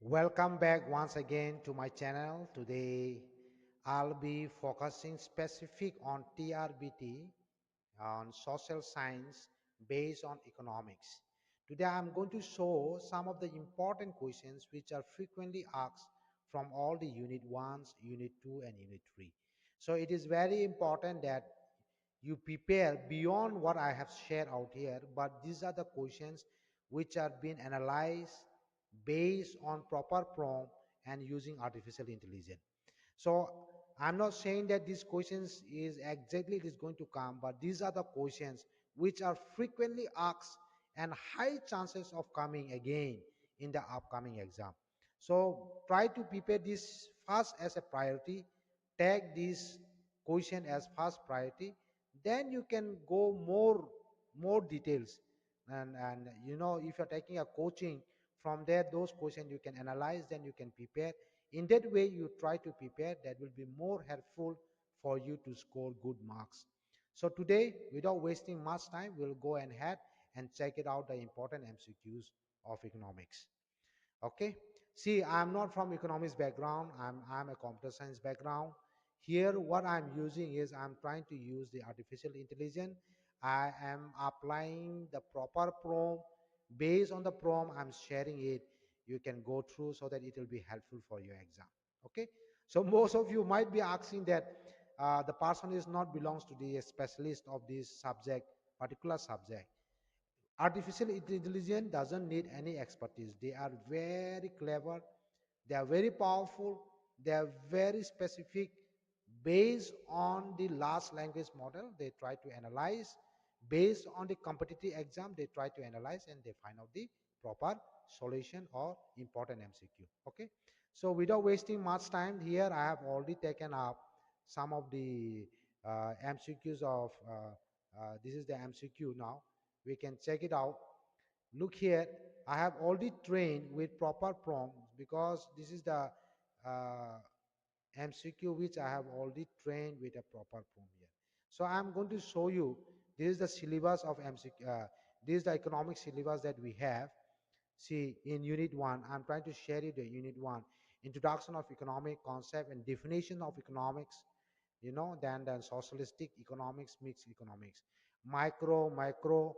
Welcome back once again to my channel. Today I'll be focusing specific on TRBT, on social science based on economics. Today I'm going to show some of the important questions which are frequently asked from all the unit 1s, unit 2 and unit 3. So it is very important that you prepare beyond what I have shared out here, but these are the questions which are being analyzed based on proper prompt and using artificial intelligence. So I'm not saying that these questions is exactly it is going to come, but these are the questions which are frequently asked and high chances of coming again in the upcoming exam. So try to prepare this first as a priority, take this question as first priority, then you can go more details. And if you're taking a coaching from there, those questions you can analyze, then you can prepare. In that way, you try to prepare. That will be more helpful for you to score good marks. So today, without wasting much time, we'll go ahead and check it out the important MCQs of economics. Okay, see, I'm not from economics background. I'm a computer science background. Here what I'm using is I'm trying to use the artificial intelligence. I am applying the proper prompt. Based on the prompt, I'm sharing it. You can go through so that it will be helpful for your exam. Okay, so most of you might be asking that the person is not belongs to the specialist of this subject, particular subject. Artificial intelligence doesn't need any expertise. They are very clever, they are very powerful, they are very specific. Based on the large language model, they try to analyze. Based on the competitive exam, they try to analyze and they find out the proper solution or important MCQ. Okay, so without wasting much time, here I have already taken up some of the MCQs of this is the MCQ. Now we can check it out. Look here, I have already trained with proper prompt because this is the uh, MCQ which I have already trained with a proper prompt here. So I'm going to show you, this is the syllabus of MCQ. This is the economic syllabus that we have. See, in unit 1, I'm trying to share you the unit 1, introduction of economic concept and definition of economics, then socialistic economics, mixed economics, micro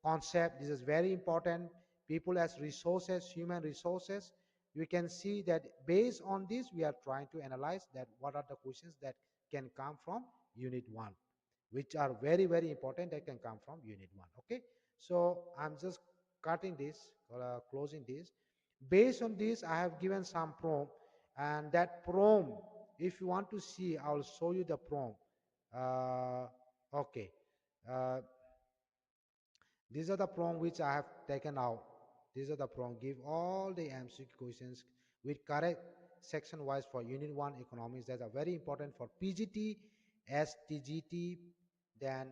concept. This is very important. People as resources, human resources. You can see that based on this, we are trying to analyze that what are the questions that can come from unit 1, which are very important, that can come from unit 1. Okay, so I'm just cutting this, closing this. Based on this, I have given some prompt, and that prompt, if you want to see, I'll show you the prompt. Okay, uh, these are the prompt which I have taken out. These are the prompt. Give all the MCQ questions with correct section wise for unit 1 economics that are very important for PGT, STGT, then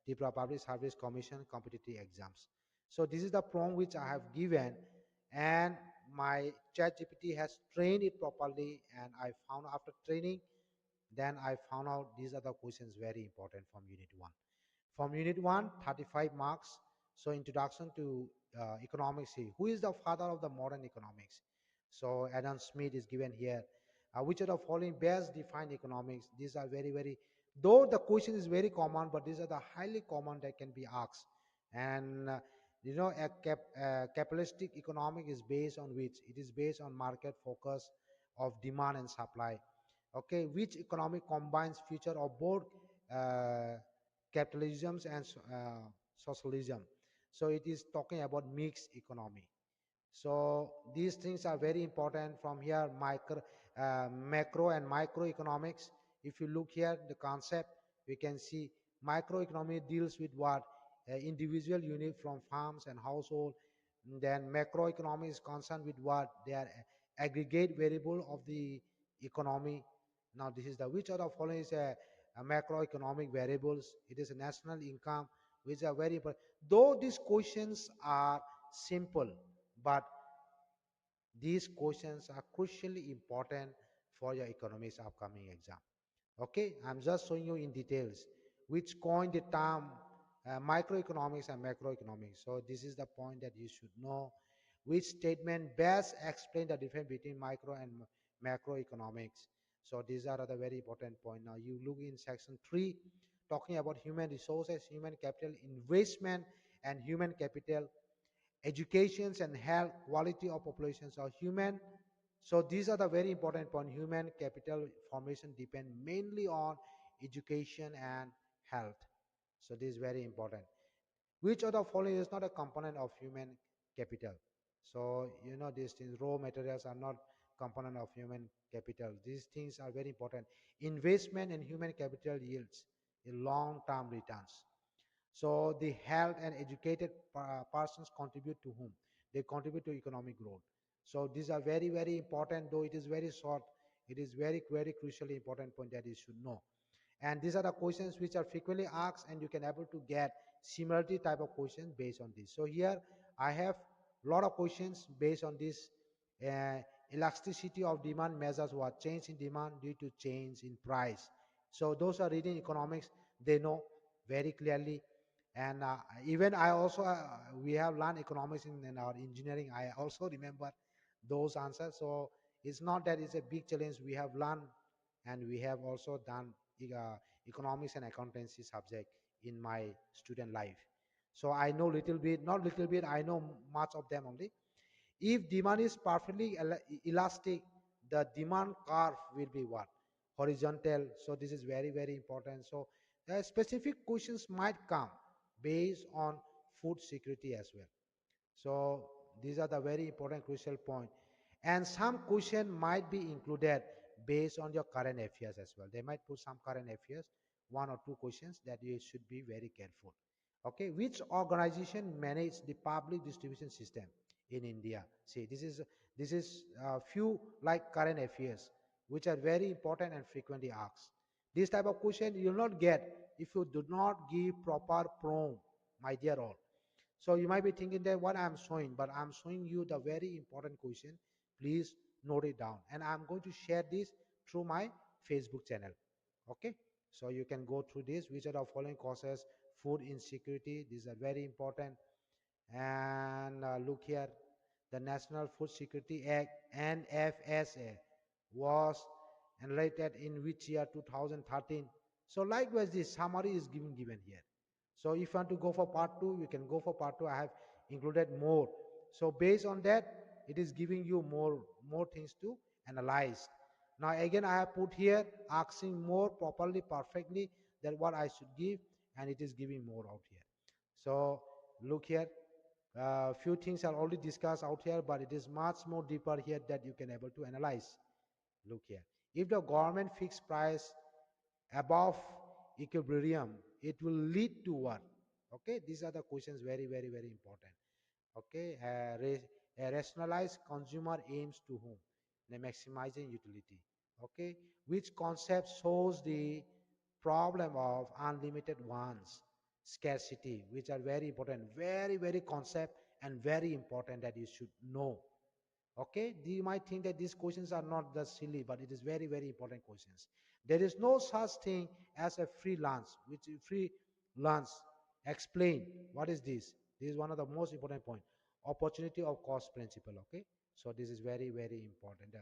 Tripura Public Service Commission competitive exams. So this is the prompt which I have given, and my chat GPT has trained it properly, and I found after training, then I found out these are the questions very important from unit 1. From unit 1, 35 marks. So introduction to economics. Who is the father of the modern economics? So Adam Smith is given here. Which are the following best defined economics? These are very, though the question is very common, but these are the highly common that can be asked. And capitalistic economic is based on which? It is based on market focus of demand and supply. Okay, which economic combines feature of both uh, capitalism and socialism. So it is talking about mixed economy. So these things are very important. From here, macro and microeconomics. If you look here, the concept, we can see microeconomy deals with what? Individual unit from farms and household. Then macroeconomy is concerned with what? They are aggregate variable of the economy. Now this is the which are the following is a macroeconomic variables. It is a national income, which are very important. Though these questions are simple, but these questions are crucially important for your economics upcoming exam. Okay, I'm just showing you in details which coin the term microeconomics and macroeconomics. So this is the point that you should know. Which statement best explain the difference between micro and macroeconomics? So these are the very important point. Now you look in section 3, talking about human resources, human capital investment, and human capital educations and health, quality of populations are human. So these are the very important point. Human capital formation depend mainly on education and health. So this is very important. Which of the following is not a component of human capital? So you know these things, raw materials are not component of human capital. These things are very important. Investment in human capital yields a long-term returns. So the health and educated persons contribute to whom? They contribute to economic growth. So these are very, very important, though it is very short. It is very, very crucially important point that you should know. And these are the questions which are frequently asked, and you can able to get similarity type of questions based on this. So here I have a lot of questions based on this. uh, Elasticity of demand measures what? Change in demand due to change in price. So those are reading economics, they know very clearly. And even I also we have learned economics in our engineering. I also remember those answers. So it's not that it's a big challenge. We have learned, and we have also done economics and accountancy subject in my student life. So I know little bit, not little bit, I know much of them only. If demand is perfectly elastic, the demand curve will be what? Horizontal. So this is very, very important. So specific questions might come based on food security as well. So these are the very important crucial point. And some question might be included based on your current affairs as well. They might put some current affairs, one or two questions that you should be very careful. Okay, which organization manage the public distribution system in India? See, this is few like current affairs which are very important and frequently asked. This type of question you will not get if you do not give proper prompt, my dear all. So you might be thinking that what I'm showing, but I'm showing you the very important question. Please note it down. And I'm going to share this through my Facebook channel. Okay. So you can go through this, which are the following causes. Food insecurity, these are very important. And look here, the National Food Security Act, NFSA, was enacted in which year? 2013. So likewise, this summary is given here. So if you want to go for part 2, you can go for part 2. I have included more. So based on that, it is giving you more things to analyze. Now again, I have put here asking more properly, perfectly, than what I should give, and it is giving more out here. So look here, few things are already discussed out here, but it is much more deeper here that you can able to analyze. Look here, if the government fixed price above equilibrium, it will lead to what? Okay, these are the questions, very, very, very important. Okay, a rationalized consumer aims to whom? The maximizing utility. Okay, which concept shows the problem of unlimited wants, scarcity, which are very important, very, very concept and very important that you should know. Okay, you might think that these questions are not that silly, but it is very, very important questions. There is no such thing as a free lunch, which free lunch. Explain what is this. This is one of the most important point. Opportunity of cost principle. Okay, so this is very, very important.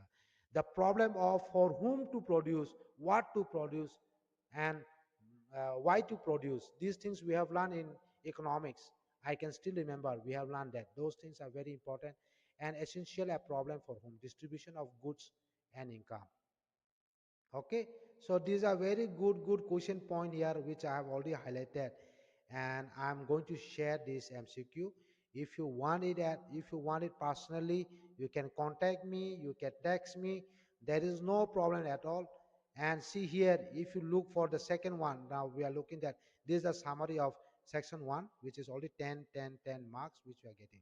The problem of for whom to produce, what to produce, and why to produce. These things we have learned in economics. I can still remember we have learned that those things are very important and essential. A problem for whom? Distribution of goods and income. Okay, so these are very good question point here which I have already highlighted, and I'm going to share this MCQ. If you want it if you want it personally, you can contact me, you can text me. There is no problem at all. And see here, if you look for the second one, now we are looking at this is a summary of section 1, which is only 10 10 10 marks which we are getting.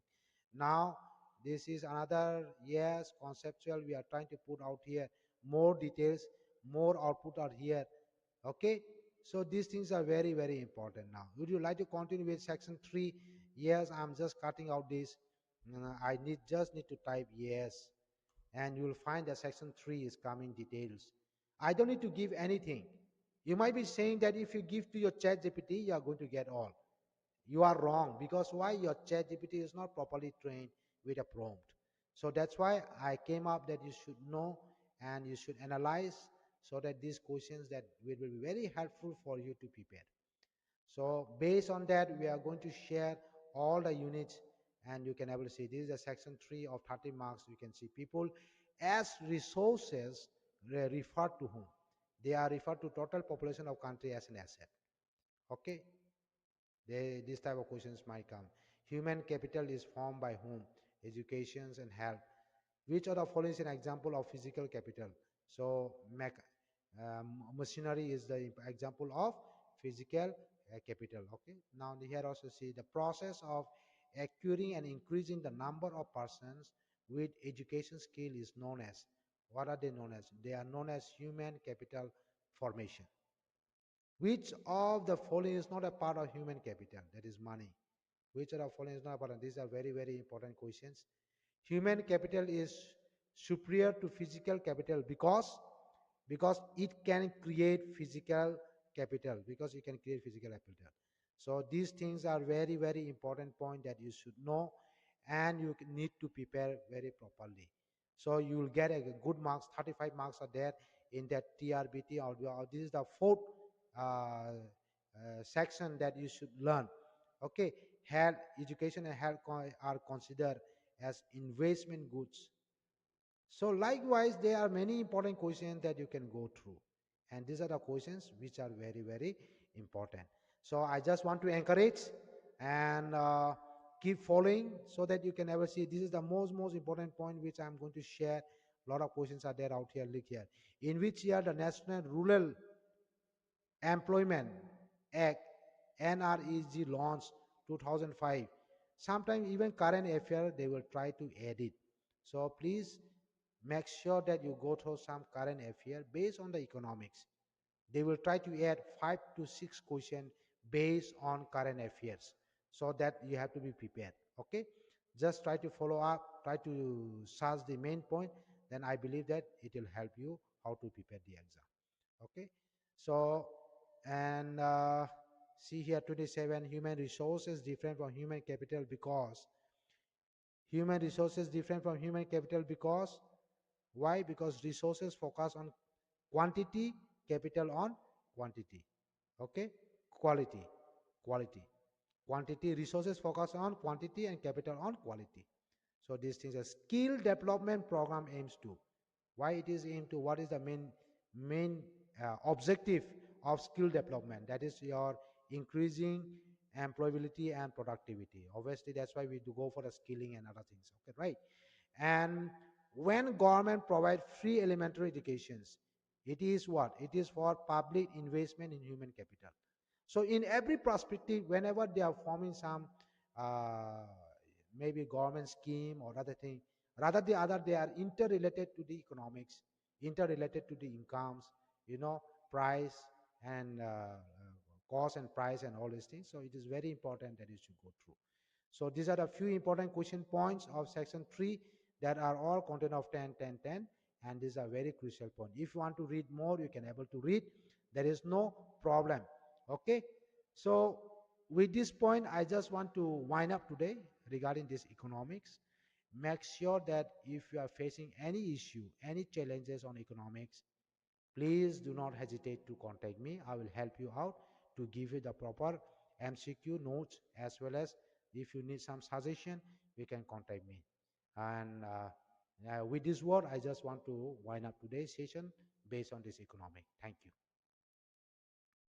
Now this is another, yes, conceptual. We are trying to put out here more details, more output are here. Okay, so these things are very, very important. Now would you like to continue with section 3? Yes, I'm just cutting out this. I just need to type yes, and you will find that section 3 is coming details. I don't need to give anything. You might be saying that if you give to your chat GPT, you are going to get all. You are wrong, because why? Your chat GPT is not properly trained with a prompt. So that's why I came up that you should know and you should analyze, so that these questions that will be very helpful for you to prepare. So based on that, we are going to share all the units, and you can able to see this is a section 3 of 30 marks. You can see people as resources referred to whom? They are referred to total population of country as an asset. Okay, these type of questions might come. Human capital is formed by whom? Education and health. Which of the following is an example of physical capital? So machinery is the example of physical capital. Okay, now here also see the process of acquiring and increasing the number of persons with education skill is known as, what are they known as? They are known as human capital formation. Which of the following is not a part of human capital? That is money. Which of the following is not a part of? These are very, very important questions. Human capital is superior to physical capital because it can create physical capital, because you can create physical capital. So these things are very, very important point that you should know, and you need to prepare very properly. So you will get a good marks. 35 marks are there in that TRBT, or this is the fourth section that you should learn. Okay, health, education and health are considered as investment goods. So likewise, there are many important questions that you can go through. And these are the questions which are very, very important. So I just want to encourage and keep following, so that you can ever see. This is the most important point which I'm going to share. A lot of questions are there out here, look here. In which year the National Rural Employment Act, NREG, launched? 2005. Sometimes even current affair they will try to edit. So please make sure that you go through some current affair based on the economics. They will try to add 5 to 6 questions based on current affairs, so that you have to be prepared. Okay, just try to follow up, try to search the main point, then I believe that it will help you how to prepare the exam. Okay, so and see here 27, human resources different from human capital because human resources different from human capital because why? Because resources focus on quantity, capital on quantity. Okay, quality, quality, quantity. Resources focus on quantity and capital on quality. So these things, a skill development program aims to. Why it is aimed to? What is the main objective of skill development? That is your increasing employability and productivity. Obviously, that's why we do go for the skilling and other things. Okay, right? And when government provide free elementary educations, it is what? It is for public investment in human capital. So in every perspective, whenever they are forming some uh, maybe government scheme or other thing, rather the other, they are interrelated to the economics, interrelated to the incomes, price and cost and price and all these things. So it is very important that you should go through. So these are a few important question points of section 3 that are all content of 10, 10, 10, and these are very crucial point. If you want to read more, you can able to read. There is no problem. Okay. So with this point, I just want to wind up today regarding this economics. Make sure that if you are facing any issue, any challenges on economics, please do not hesitate to contact me. I will help you out to give you the proper MCQ notes, as well as if you need some suggestion, you can contact me. And with this word, I just want to wind up today's session based on this economic. Thank you.